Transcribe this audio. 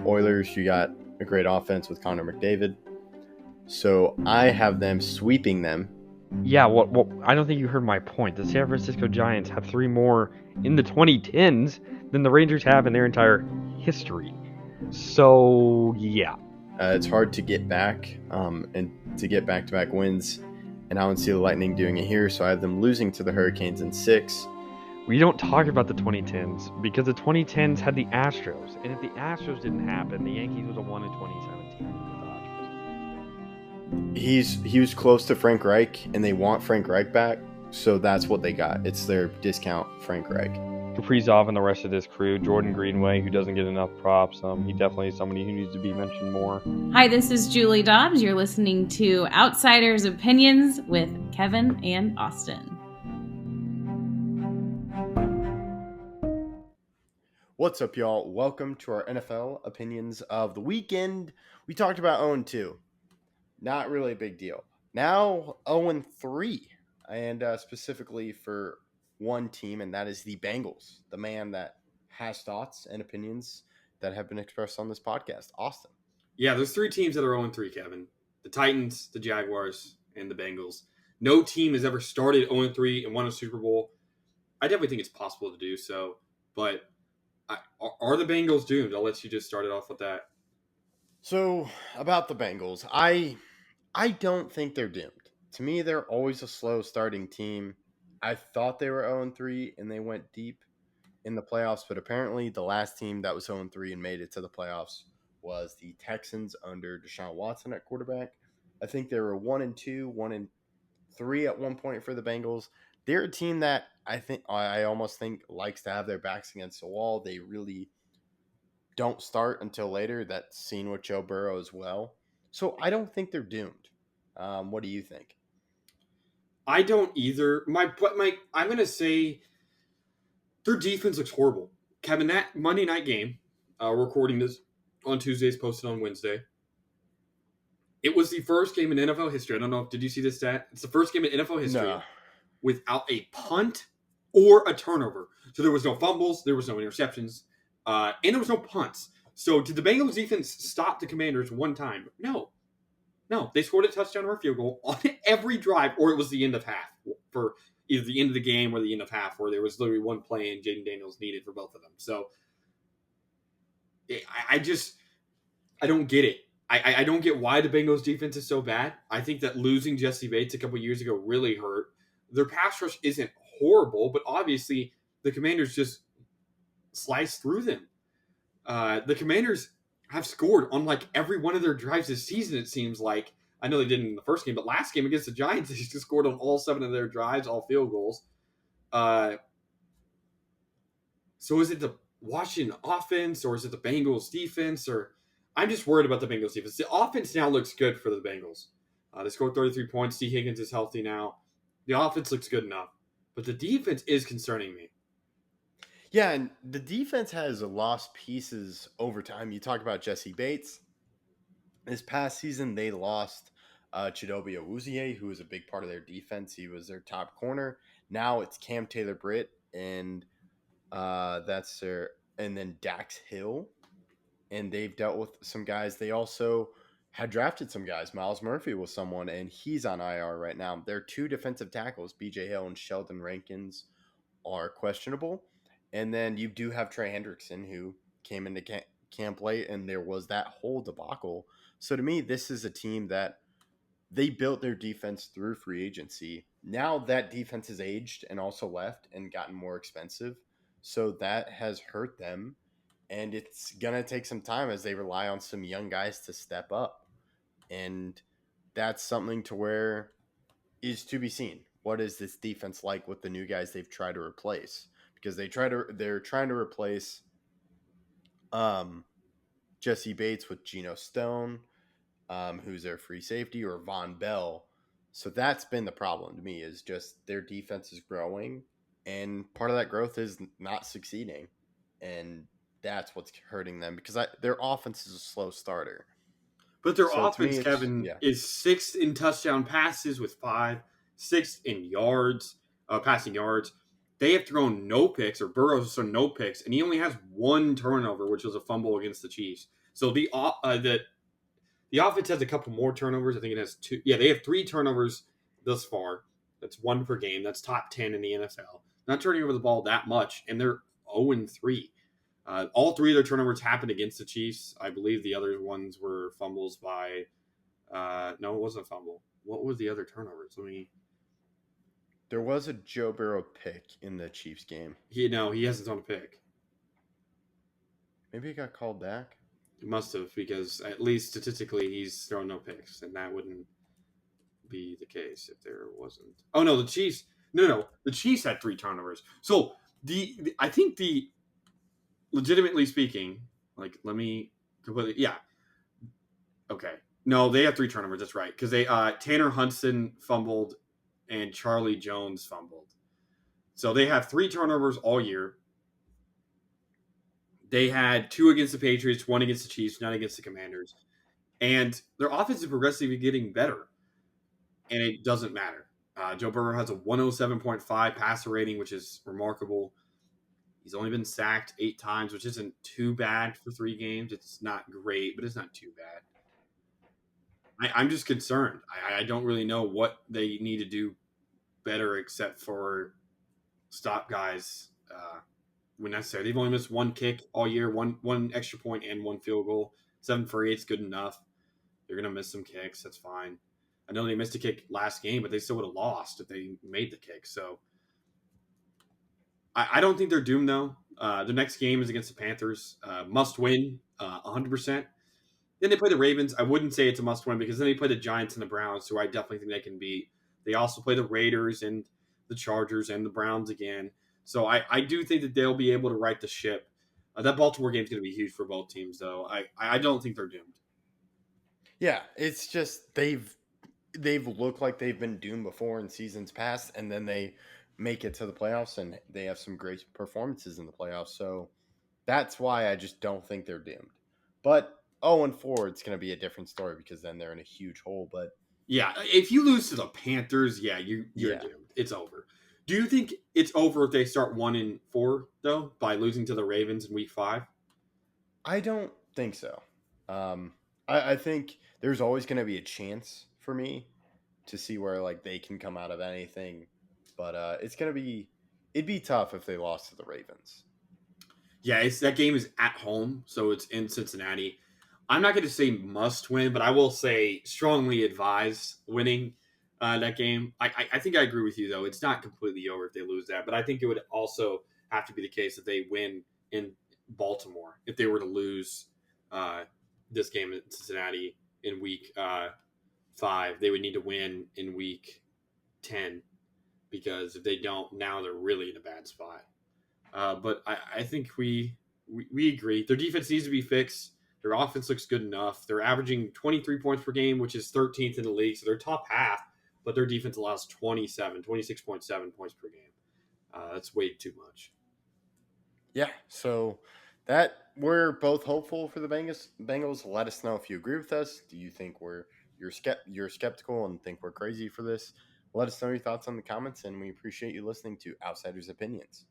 Oilers, you got a great offense with Connor McDavid. So I have them sweeping them. Yeah, well, I don't think you heard my point. The San Francisco Giants have 3 more in the 2010s than the Rangers have in their entire history. So, yeah. It's hard to get back and to get back-to-back wins, and I don't see the Lightning doing it here, so I have them losing to the Hurricanes in 6. We don't talk about the 2010s because the 2010s had the Astros, and if the Astros didn't happen, the Yankees would have won in 2017 with the Dodgers. He was close to Frank Reich, and they want Frank Reich back, so that's what they got. It's their discount Frank Reich. Kaprizov and the rest of this crew, Jordan Greenway, who doesn't get enough props. He definitely is somebody who needs to be mentioned more. Hi, this is Julie Dobbs. You're listening to Outsiders Opinions with Kevin and Austin. What's up, y'all? Welcome to our NFL opinions of the weekend. We talked about 0-2. Not really a big deal. Now 0-3, and specifically for one team, and that is the Bengals, the man that has thoughts and opinions that have been expressed on this podcast. Austin. Yeah, there's 3 teams that are 0-3, Kevin. The Titans, the Jaguars, and the Bengals. No team has ever started 0-3 and won a Super Bowl. I definitely think it's possible to do so, but are the Bengals doomed? I'll let you just start it off with that. So, about the Bengals, I don't think they're doomed. To me, they're always a slow starting team. I thought they were 0-3 and they went deep in the playoffs, but apparently the last team that was 0-3 and made it to the playoffs was the Texans under Deshaun Watson at quarterback. I think they were 1-2, 1-3 at one point for the Bengals. They're a team that I almost think likes to have their backs against the wall. They really don't start until later. That's seen with Joe Burrow as well. So I don't think they're doomed. What do you think? I don't either. I'm going to say their defense looks horrible. Kevin, that Monday night game, we're recording this on Tuesdays, posted on Wednesday. It was the first game in NFL history. I don't know. Did you see this stat? It's the first game in NFL history without a punt or a turnover. So there was no fumbles, there was no interceptions, and there was no punts. So did the Bengals defense stop the Commanders one time? No. They scored a touchdown or a field goal on every drive, or it was the end of half for either the end of the game or the end of half, where there was literally one play and Jaden Daniels needed for both of them. So I don't get it. I don't get why the Bengals defense is so bad. I think that losing Jesse Bates a couple years ago really hurt. Their pass rush isn't horrible, but obviously the Commanders just sliced through them. The Commanders have scored on like every one of their drives this season, it seems like. I know they didn't in the first game, but last game against the Giants, they just scored on all 7 of their drives, all field goals. So is it the Washington offense, or is it the Bengals defense? Or I'm just worried about the Bengals defense. The offense now looks good for the Bengals. They scored 33 points. T. Higgins is healthy now. The offense looks good enough, but the defense is concerning me. Yeah, and the defense has lost pieces over time. You talk about Jesse Bates. This past season, they lost Chidobe Awuzie, who was a big part of their defense. He was their top corner. Now it's Cam Taylor-Britt, and and then Dax Hill. And they've dealt with some guys. They also had drafted some guys. Miles Murphy was someone, and he's on IR right now. Their 2 defensive tackles, BJ Hill and Sheldon Rankins, are questionable. And then you do have Trey Hendrickson, who came into camp late, and there was that whole debacle. So to me, this is a team that they built their defense through free agency. Now that defense has aged and also left and gotten more expensive. So that has hurt them. And it's going to take some time as they rely on some young guys to step up. And that's something to where is to be seen. What is this defense like with the new guys they've tried to replace? Because they're trying to replace Jesse Bates with Geno Stone, who's their free safety, or Von Bell. So that's been the problem to me, is just their defense is growing, and part of that growth is not succeeding. And that's what's hurting them, because their offense is a slow starter. But their offense, Kevin, is 6th in touchdown passes with 5, 6th in yards, passing yards. They have thrown no picks, or Burrow's thrown no picks, and he only has 1 turnover, which was a fumble against the Chiefs. So the offense has a couple more turnovers. I think it has 2. Yeah, they have 3 turnovers thus far. That's 1 per game. That's top 10 in the NFL. Not turning over the ball that much, and they're 0-3. All 3 of their turnovers happened against the Chiefs. I believe the other ones were fumbles by. No, it wasn't a fumble. What were the other turnovers? There was a Joe Burrow pick in the Chiefs game. He hasn't thrown a pick. Maybe it got called back. It must have, because at least statistically he's thrown no picks, and that wouldn't be the case if there wasn't. Oh no, the Chiefs. No, the Chiefs had 3 turnovers. So I think legitimately speaking, like let me completely okay. No, they have 3 turnovers. That's right, because they Tanner Hudson fumbled and Charlie Jones fumbled. So they have 3 turnovers all year. They had 2 against the Patriots, 1 against the Chiefs, none against the Commanders. And their offense is progressively getting better. And it doesn't matter. Joe Burrow has a 107.5 passer rating, which is remarkable. He's only been sacked 8 times, which isn't too bad for 3 games. It's not great, but it's not too bad. I'm just concerned. I don't really know what they need to do better except for stop guys when necessary. They've only missed 1 kick all year, one extra point and 1 field goal. 7 for 8 is good enough. They're going to miss some kicks. That's fine. I know they missed a kick last game, but they still would have lost if they made the kick. So I don't think they're doomed, though. The next game is against the Panthers. Must win 100%. Then they play the Ravens. I wouldn't say it's a must win because then they play the Giants and the Browns, who I definitely think they can beat. They also play the Raiders and the Chargers and the Browns again. So I do think that they'll be able to right the ship. That Baltimore game is going to be huge for both teams, though. I don't think they're doomed. Yeah, it's just they've looked like they've been doomed before in seasons past, and then they make it to the playoffs, and they have some great performances in the playoffs. So that's why I just don't think they're doomed. But 0-4, it's going to be a different story because then they're in a huge hole. But yeah, if you lose to the Panthers, you're doomed. It's over. Do you think it's over if they start 1-4 though by losing to the Ravens in Week 5? I don't think so. I think there's always going to be a chance for me to see where like they can come out of anything, but it'd be tough if they lost to the Ravens. Yeah, that game is at home, so it's in Cincinnati. I'm not going to say must win, but I will say strongly advise winning that game. I think I agree with you, though. It's not completely over if they lose that, but I think it would also have to be the case that they win in Baltimore. If they were to lose this game in Cincinnati in Week 5, they would need to win in Week 10 because if they don't, now they're really in a bad spot. But I think we agree. Their defense needs to be fixed. Their offense looks good enough. They're averaging 23 points per game, which is 13th in the league. So they're top half, but their defense allows 26.7 points per game. That's way too much. Yeah. So that we're both hopeful for the Bengals. Let us know if you agree with us. Do you think you're skeptical and think we're crazy for this? Let us know your thoughts in the comments, and we appreciate you listening to Outsiders Opinions.